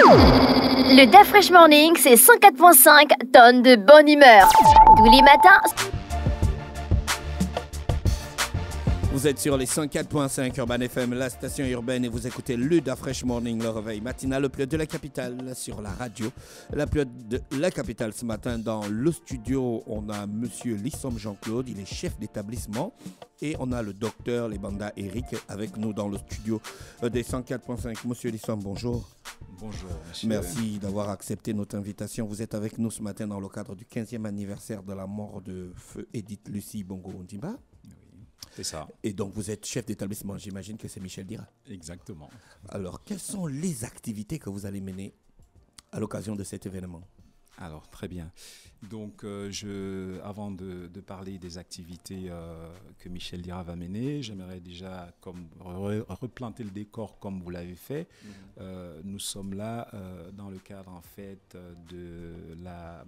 Le DAF Fresh Morning, c'est 104.5 tonnes de bonne humeur. Tous les matins. Vous êtes sur les 104.5 Urban FM, la station urbaine, et vous écoutez le DAF Fresh Morning, le réveil matinal, le plus de la capitale sur la radio. La plus de la capitale ce matin dans le studio, on a monsieur Lissom Jean-Claude, il est chef d'établissement. Et on a le docteur Lebanda Eric avec nous dans le studio des 104.5. Monsieur Lissom, bonjour. Bonjour, monsieur. Merci d'avoir accepté notre invitation. Vous êtes avec nous ce matin dans le cadre du 15e anniversaire de la mort de feu Edith Lucie Bongo Ondimba. Oui, c'est ça. Et donc vous êtes chef d'établissement, j'imagine que c'est Michel Dira. Exactement. Alors, quelles sont les activités que vous allez mener à l'occasion de cet événement ? Alors, très bien. Donc, avant de parler des activités que Michel Dira va mener, j'aimerais déjà replanter le décor comme vous l'avez fait. Nous sommes là dans le cadre, en fait, de la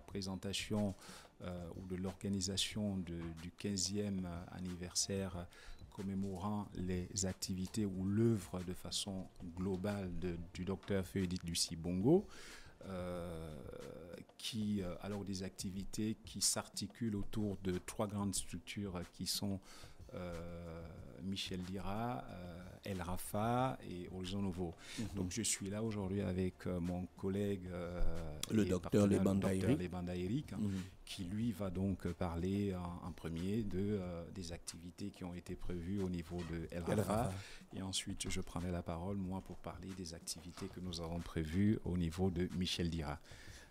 présentation ou de l'organisation du 15e anniversaire commémorant les activités ou l'œuvre de façon globale du docteur Feu Edith Lucie Bongo. Alors des activités qui s'articulent autour de trois grandes structures qui sont Michel Dira, El Rafa et Horizon Nouveau. Donc je suis là aujourd'hui avec mon collègue le docteur Lebanda Eric, qui lui va donc parler en premier des activités qui ont été prévues au niveau de El Rafa. Et ensuite je prendrai la parole moi pour parler des activités que nous avons prévues au niveau de Michel Dira.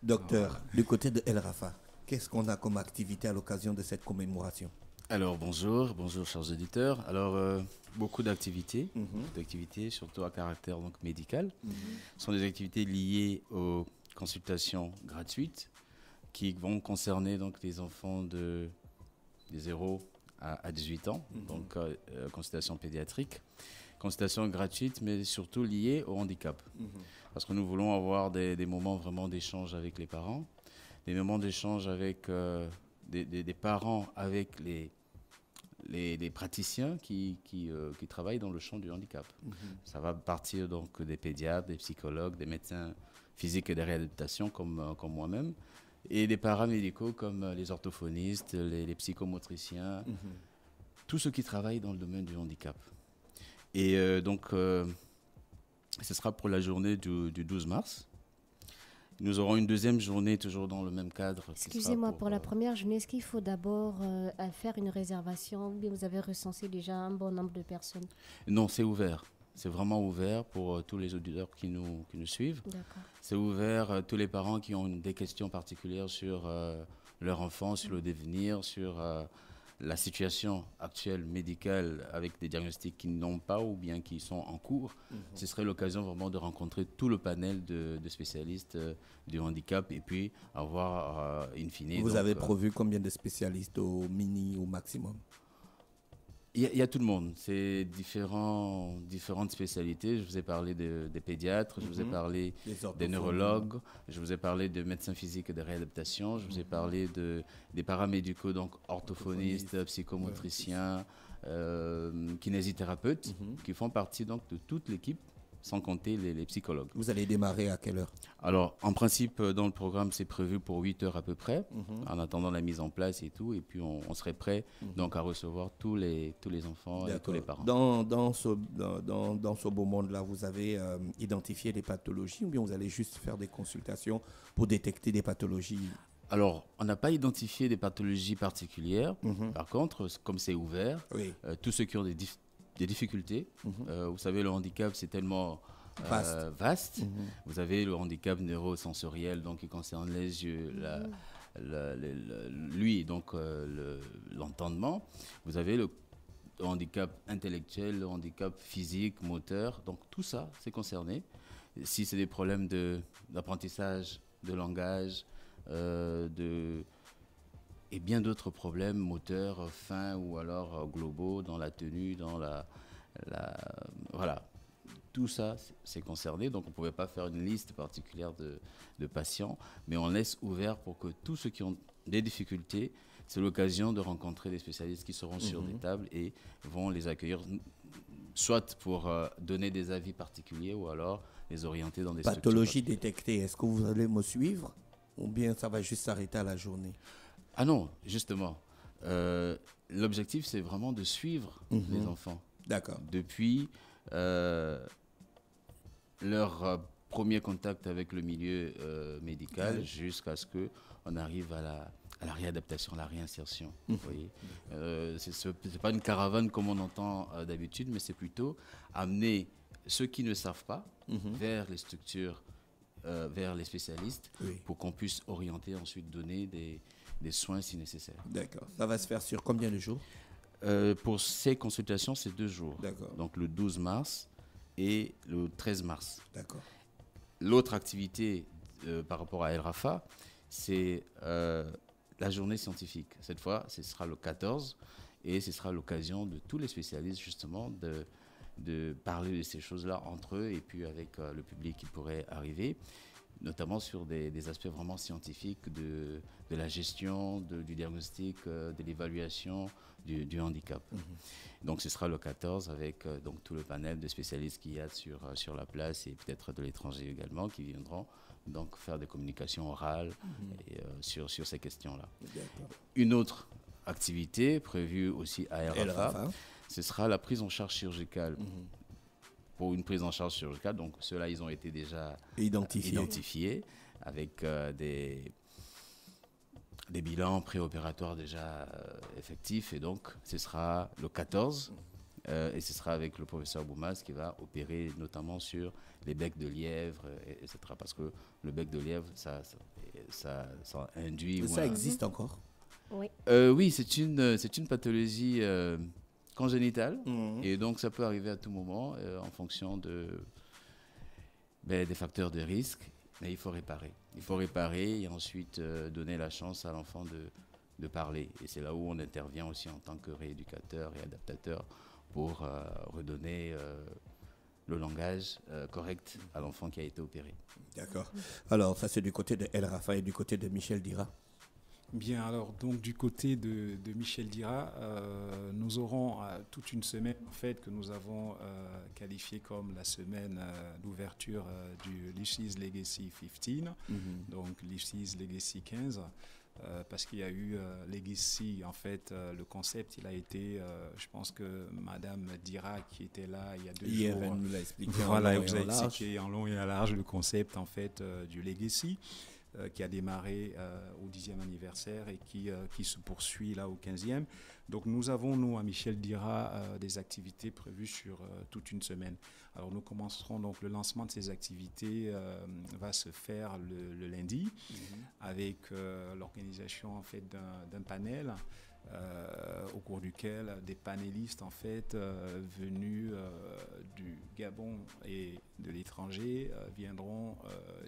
Docteur, du côté de El Rafa, qu'est-ce qu'on a comme activité à l'occasion de cette commémoration ? Alors bonjour chers auditeurs. Alors beaucoup d'activités, surtout à caractère donc médical. Ce sont des activités liées aux consultations gratuites qui vont concerner donc les enfants de 0 à 18 ans, donc consultation pédiatrique. Consultation gratuite, mais surtout liée au handicap. Parce que nous voulons avoir des moments vraiment d'échange avec les parents, des moments d'échange avec des parents avec les praticiens qui travaillent dans le champ du handicap. Ça va partir donc des pédiatres, des psychologues, des médecins physiques et de réadaptation comme moi-même, et des paramédicaux comme les orthophonistes, les psychomotriciens, tous ceux qui travaillent dans le domaine du handicap. Et donc, ce sera pour la journée du 12 mars. Nous aurons une deuxième journée, toujours dans le même cadre. Excusez-moi, pour la première journée, est-ce qu'il faut d'abord faire une réservation ou bien vous avez recensé déjà un bon nombre de personnes ? Non, c'est ouvert. C'est vraiment ouvert pour tous les auditeurs qui nous suivent. D'accord. C'est ouvert à tous les parents qui ont des questions particulières sur leur enfant, sur le devenir, sur la situation actuelle médicale avec des diagnostics qui n'ont pas ou bien qui sont en cours. Ce serait l'occasion vraiment de rencontrer tout le panel de spécialistes du handicap et puis avoir in fine. Vous avez prévu combien de spécialistes au maximum ? Il y a tout le monde. C'est différentes spécialités. Je vous ai parlé des pédiatres, je vous ai parlé des neurologues, je vous ai parlé de médecins physiques et de réadaptation, je vous ai parlé des paramédicaux, donc orthophonistes, psychomotriciens, kinésithérapeutes, qui font partie donc de toute l'équipe, sans compter les psychologues. Vous allez démarrer à quelle heure ? Alors, en principe, dans le programme, c'est prévu pour 8 heures à peu près, en attendant la mise en place et tout. Et puis, on serait prêt donc, à recevoir tous les enfants et tous les parents. Dans ce beau monde-là, vous avez identifié des pathologies ou bien vous allez juste faire des consultations pour détecter des pathologies ? Alors, on n'a pas identifié des pathologies particulières. Par contre, comme c'est ouvert, tous ceux qui ont des difficultés. Vous savez, le handicap, c'est tellement vaste. Vous avez le handicap neurosensoriel, donc qui concerne les yeux, donc l'entendement. Vous avez le handicap intellectuel, le handicap physique, moteur. Donc tout ça, c'est concerné. Si c'est des problèmes d'apprentissage, de langage, et bien d'autres problèmes moteurs, fins ou alors globaux dans la tenue, dans voilà. Tout ça, c'est concerné. Donc, on ne pouvait pas faire une liste particulière de patients, mais on laisse ouvert pour que tous ceux qui ont des difficultés, c'est l'occasion de rencontrer des spécialistes qui seront sur des tables et vont les accueillir, soit pour donner des avis particuliers ou alors les orienter dans des Pathologie structures. détectée, est-ce que vous allez me suivre ou bien ça va juste s'arrêter à la journée? Ah non, justement. L'objectif, c'est vraiment de suivre les enfants. D'accord. Depuis leur premier contact avec le milieu médical jusqu'à ce qu'on arrive à la réadaptation, à la réinsertion. Vous voyez, c'est pas une caravane comme on entend d'habitude, mais c'est plutôt amener ceux qui ne savent pas vers les structures, vers les spécialistes, pour qu'on puisse orienter, ensuite donner des soins si nécessaire. D'accord. Ça va se faire sur combien de jours? Pour ces consultations, c'est 2 jours. D'accord. Donc le 12 mars et le 13 mars. D'accord. L'autre activité par rapport à El Rafa, c'est la journée scientifique. Cette fois, ce sera le 14 et ce sera l'occasion de tous les spécialistes justement de parler de ces choses-là entre eux et puis avec le public qui pourrait arriver, notamment sur des aspects vraiment scientifiques de la gestion, du diagnostic, de l'évaluation du handicap. Donc ce sera le 14 avec donc tout le panel de spécialistes qu'il y a sur la place et peut-être de l'étranger également qui viendront donc faire des communications orales et, sur ces questions-là. Une autre activité prévue aussi à El Rafa, ce sera la prise en charge chirurgicale. Pour une prise en charge chirurgicale, donc ceux-là, ils ont été déjà identifiés avec des bilans préopératoires déjà effectifs. Et donc, ce sera le 14 et ce sera avec le professeur Boumas qui va opérer notamment sur les becs de lièvre, etc. Parce que le bec de lièvre, ça induit... Ça existe encore? Oui. Oui, c'est une pathologie congénitale et donc ça peut arriver à tout moment en fonction des facteurs de risque, mais il faut réparer. Il faut réparer et ensuite donner la chance à l'enfant de parler. Et c'est là où on intervient aussi en tant que rééducateur et adaptateur pour redonner le langage correct à l'enfant qui a été opéré. D'accord. Alors, ça c'est du côté de El Rafa et du côté de Michel Dira. Bien, alors donc du côté de Michel Dira, nous aurons toute une semaine en fait que nous avons qualifiée comme la semaine d'ouverture du Lucy's Legacy 15, donc Lucy's Legacy 15. Parce qu'il y a eu Legacy, en fait, le concept, il a été, je pense que Madame Dira, qui était là il y a 2 jours, elle nous l'a expliqué voilà, elle vous a expliqué en long et en large le concept, en fait, du Legacy, qui a démarré au 10e anniversaire et qui se poursuit là au 15e. Donc nous avons, nous, à Michel Dira, des activités prévues sur toute une semaine. Alors nous commencerons donc le lancement de ces activités va se faire le lundi avec l'organisation en fait d'un panel au cours duquel des panélistes en fait venus du Gabon et de l'étranger viendront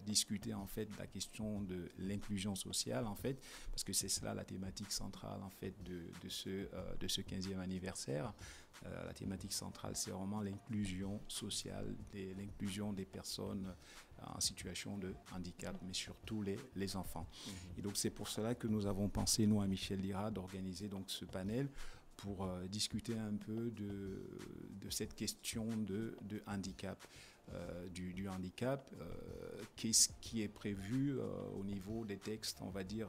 discuter en fait de la question de l'inclusion sociale en fait, parce que c'est cela la thématique centrale en fait de ce 15e anniversaire. La thématique centrale, c'est vraiment l'inclusion sociale, l'inclusion des personnes en situation de handicap, mais surtout les enfants. Et donc c'est pour cela que nous avons pensé, nous, à Michel Dira, d'organiser donc ce panel pour discuter un peu de cette question de handicap. Du handicap, qu'est-ce qui est prévu au niveau des textes, on va dire,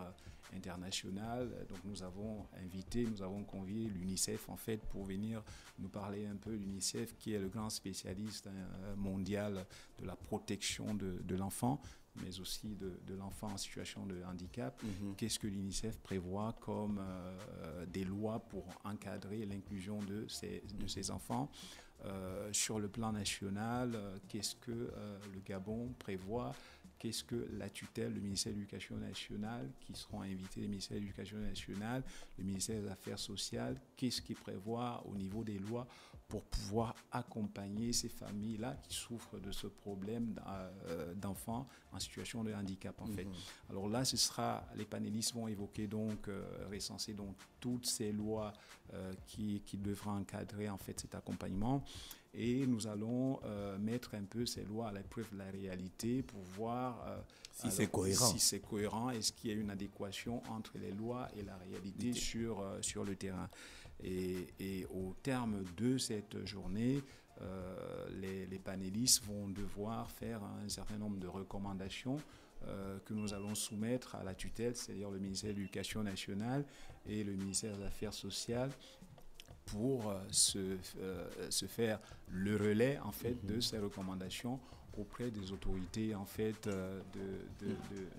international. Donc nous avons convié l'UNICEF en fait pour venir nous parler un peu. L'UNICEF qui est le grand spécialiste mondial de la protection de l'enfant, mais aussi de l'enfant en situation de handicap. Qu'est-ce que l'UNICEF prévoit comme des lois pour encadrer l'inclusion de ces enfants? Sur le plan national, qu'est-ce que le Gabon prévoit? Qu'est-ce que la tutelle, le ministère de l'Éducation nationale, qui seront invités, le ministère de l'Éducation nationale, le ministère des Affaires sociales, qu'est-ce qu'ils prévoient au niveau des lois pour pouvoir accompagner ces familles-là qui souffrent de ce problème d'enfants en situation de handicap en fait. Alors là, les panélistes vont évoquer donc, recenser donc toutes ces lois qui devraient encadrer en fait cet accompagnement. Et nous allons mettre un peu ces lois à l'épreuve de la réalité pour voir si c'est cohérent. Si c'est cohérent, est-ce qu'il y a une adéquation entre les lois et la réalité sur le terrain. Et au terme de cette journée, les panélistes vont devoir faire un certain nombre de recommandations que nous allons soumettre à la tutelle, c'est-à-dire le ministère de l'Éducation nationale et le ministère des Affaires sociales, pour se faire le relais en fait de ces recommandations auprès des autorités en fait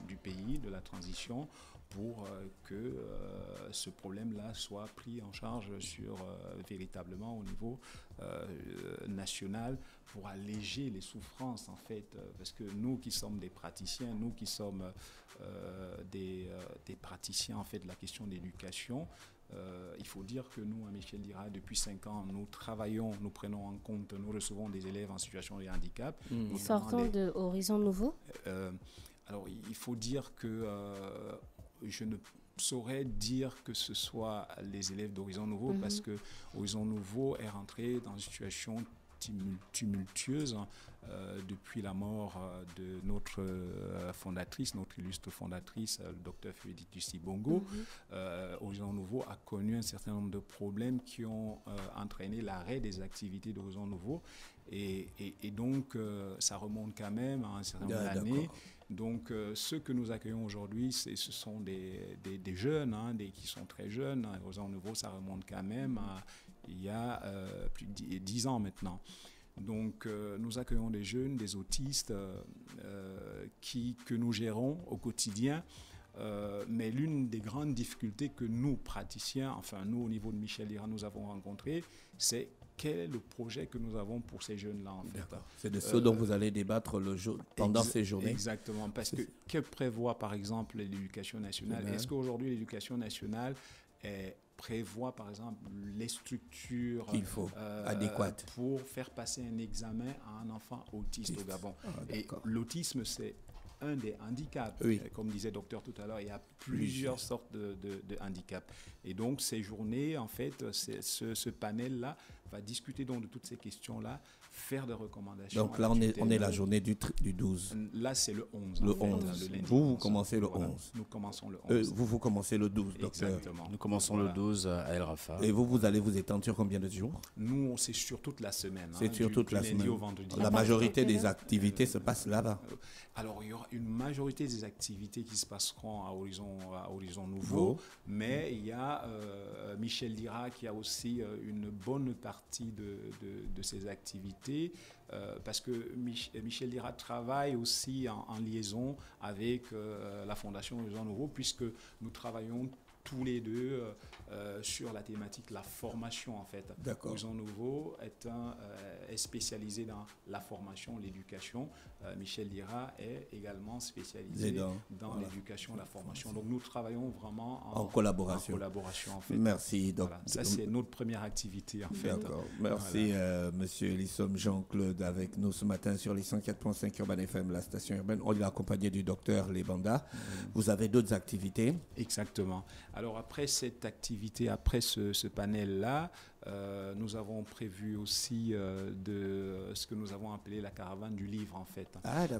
du pays, de la transition, pour que ce problème-là soit pris en charge véritablement au niveau national, pour alléger les souffrances en fait, parce que nous qui sommes des praticiens, nous qui sommes des praticiens en fait de la question d'éducation, il faut dire que nous, à Michel Dira, depuis 5 ans, nous travaillons, nous prenons en compte, nous recevons des élèves en situation de handicap. Sortant de Horizon Nouveau. Alors, il faut dire que je ne saurais dire que ce soit les élèves d'Horizon Nouveau, parce que Horizon Nouveau est rentré dans une situation tumultueuse depuis la mort de notre fondatrice, notre illustre fondatrice, le docteur Frédéric Dussi-Bongo. Horizon Nouveau a connu un certain nombre de problèmes qui ont entraîné l'arrêt des activités d'Horizon Nouveau. Et donc, ça remonte quand même à un certain nombre d'années. Donc, ceux que nous accueillons aujourd'hui, ce sont des jeunes, qui sont très jeunes. Horizon Nouveau, ça remonte quand même à il y a plus de 10 ans maintenant. Donc, nous accueillons des jeunes, des autistes que nous gérons au quotidien. Mais l'une des grandes difficultés que nous, praticiens, enfin nous, au niveau de Michel Dira, nous avons rencontrées, c'est quel est le projet que nous avons pour ces jeunes-là, en fait. C'est de ce dont vous allez débattre pendant ces journées. Exactement, parce que prévoit, par exemple, l'éducation nationale? Est-ce qu'aujourd'hui, l'éducation nationale prévoit, par exemple, les structures qu'il faut, adéquates, pour faire passer un examen à un enfant autiste au Gabon? Et l'autisme, c'est un des handicaps. Comme disait le docteur tout à l'heure, il y a plusieurs sortes de handicaps. Et donc, ces journées, en fait, ce panel-là va discuter donc de toutes ces questions-là, faire des recommandations. Donc là, on est la journée du 12. Là, c'est le 11. Le 11. Vous commencez le 11. Nous commençons le 11. Vous commencez le 12, docteur. Exactement. Nous commençons le 12 à El Rafa. Et vous allez vous étendre sur combien de jours? Nous, c'est sur toute la semaine. C'est sur toute la semaine. Au vendredi. La majorité des activités se passent là-bas. Alors, il y aura une majorité des activités qui se passeront à Horizon Nouveau, mais il y a Michel Dira qui a aussi une bonne partie de ces activités, parce que Michel Dira travaille aussi en liaison avec la Fondation Horizon Nouveau, puisque nous travaillons tous les deux sur la thématique de la formation, en fait. Horizon Nouveau est spécialisé dans la formation, l'éducation. Michel Dira est également spécialisé dans l'éducation, la formation. Donc nous travaillons vraiment en collaboration, en fait. Merci. Donc, ça, c'est notre première activité, en fait. Merci, Monsieur Elissom Jean-Claude, avec nous ce matin sur les 104.5 Urban FM, la station urbaine. On est accompagné du docteur Lebanda. Vous avez d'autres activités? Exactement. Alors après cette activité, après ce panel-là, nous avons prévu aussi de ce que nous avons appelé la caravane du livre, en fait.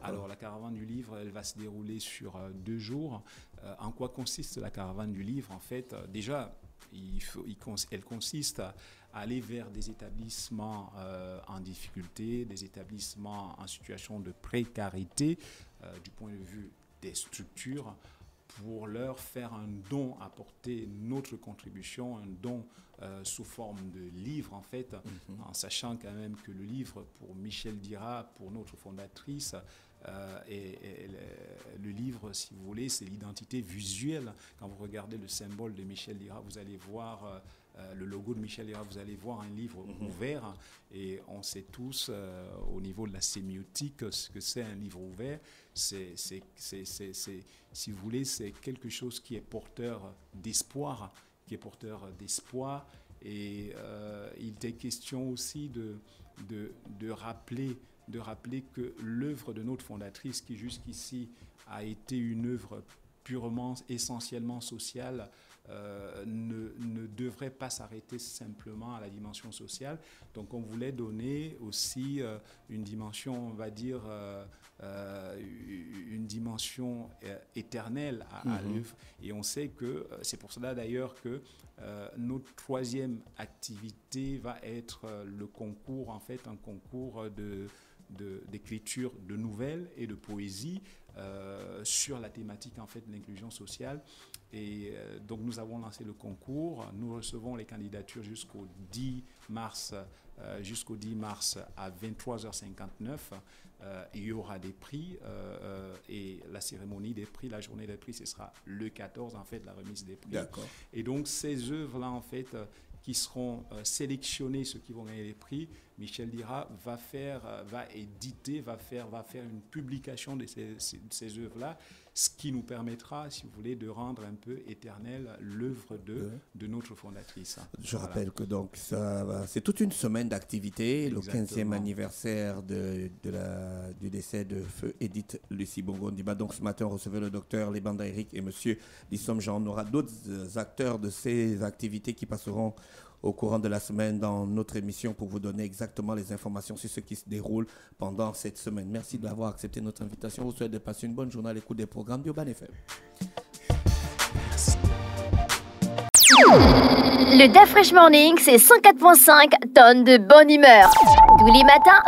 Alors la caravane du livre, elle va se dérouler sur 2 jours. En quoi consiste la caravane du livre? En fait, déjà, elle consiste à aller vers des établissements en difficulté, des établissements en situation de précarité du point de vue des structures, pour leur faire un don, apporter notre contribution, un don sous forme de livre, en fait, en sachant quand même que le livre, pour Michel Dira, pour notre fondatrice, et le livre, si vous voulez, c'est l'identité visuelle. Quand vous regardez le symbole de Michel Dira, vous allez voir le logo de Michel Dira, vous allez voir un livre ouvert, et on sait tous au niveau de la sémiotique ce que c'est un livre ouvert. Si vous voulez, c'est quelque chose qui est porteur d'espoir, et il était question aussi de rappeler que l'œuvre de notre fondatrice, qui jusqu'ici a été une œuvre purement, essentiellement sociale, ne devrait pas s'arrêter simplement à la dimension sociale. Donc on voulait donner aussi une dimension, on va dire, une dimension dimension éternelle à l'œuvre. Et on sait que c'est pour cela d'ailleurs que notre troisième activité va être le concours, en fait, un concours d'écriture de nouvelles et de poésie sur la thématique en fait de l'inclusion sociale. Et donc nous avons lancé le concours. Nous recevons les candidatures jusqu'au 10 mars à 23h59. Il y aura des prix et la cérémonie des prix, la journée des prix, ce sera le 14 en fait, la remise des prix. D'accord. Et donc ces œuvres-là en fait qui seront sélectionnés, ceux qui vont gagner les prix, Michel Dira va éditer, va faire une publication de ces œuvres-là, ce qui nous permettra, si vous voulez, de rendre un peu éternelle l'œuvre de notre fondatrice. Je rappelle que donc c'est toute une semaine d'activités, le 15e anniversaire du décès de Feu Edith Lucie Bongo-Ondimba. Donc ce matin, on recevait le docteur Lebanda Eric et monsieur Lissom Jean. On aura d'autres acteurs de ces activités qui passeront au courant de la semaine dans notre émission pour vous donner exactement les informations sur ce qui se déroule pendant cette semaine. Merci d'avoir accepté notre invitation. Je vous souhaite de passer une bonne journée à l'écoute des programmes d'Urban FM. Le DAF Fresh Morning, c'est 104.5 tonnes de bonne humeur. Tous les matins,